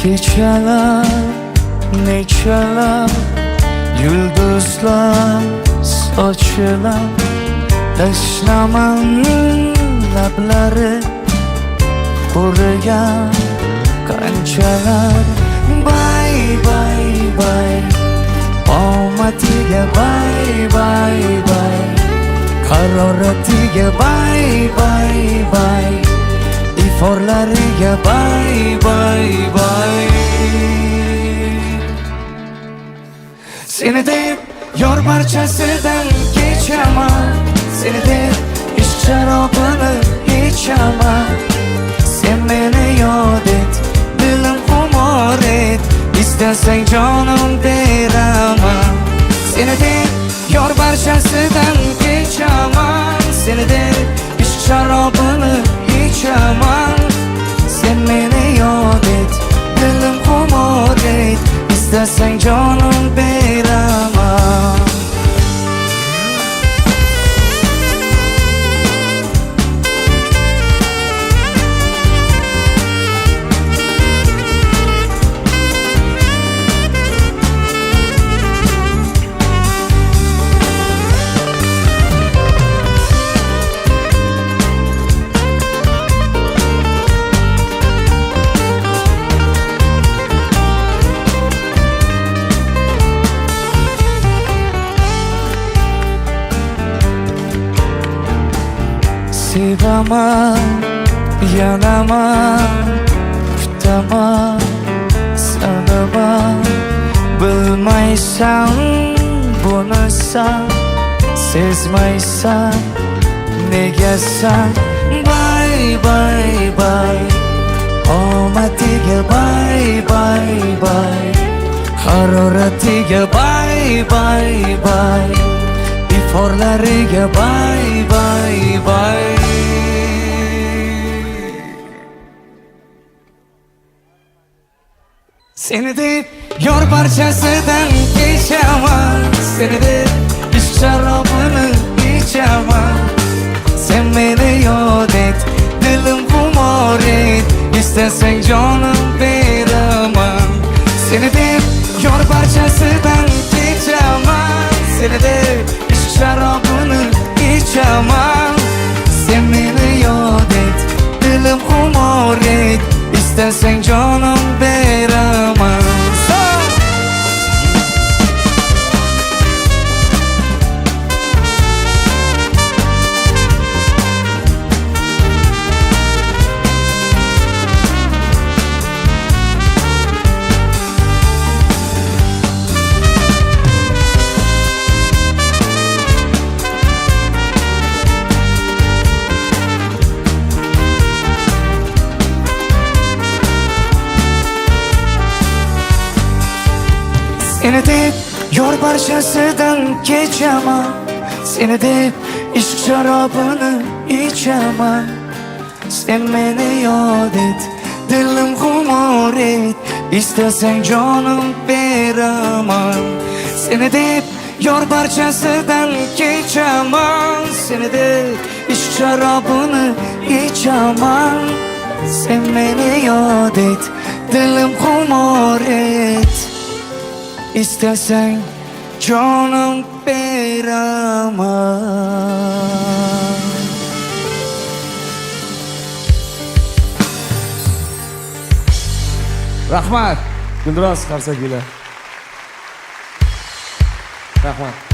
Kechalar, nechalar yulduzlar sochilar, tashlaman lablari qurigan qanchalar. Bay bay bay, omadiga bay bay bay, haroratiga bay bay bay, iforlariga bay bay bay. Seni deb yor barchasidan kechaman, seni deb ishq sharobini ichaman. Sen meni yod et, dilim xumor et, istasang jonim beraman. Seni deb yor barchasidan kechaman, seni deb ishq sharobini ichaman. Sen meni yod et, dilim xumor et, istasang jonim beraman. Sevaman, yanaman, kutaman, sanaman. Bilmaysan buni san, sezmaysan negasan. Bay bay bay, omadiga bay bay bay, haroratiga bay bay bay, iforlariga bay bay bay. Seni deb yor barchasidan kechaman, seni deb ishq sharobini ichaman. Sen meni yod et, dilim xumor et, istasang jonim beraman. Seni deb yor barchasidan kechaman, seni deb ishq sharobini ichaman. Sen meni yod et, dilim xumor et, istasang jonim beraman. Seni deb yor barchasidan kechaman, seni deb ishq sharobini ichaman. Sen meni yod et, dilim xumor et, istasang jonim beraman. Seni deb yor barchasidan kechaman, seni deb ishq sharobini ichaman. Sen meni yod et, dilim xumor et, istasang jonim beraman. Rahmat Guldiroz Qarsakiylar. Rahmat.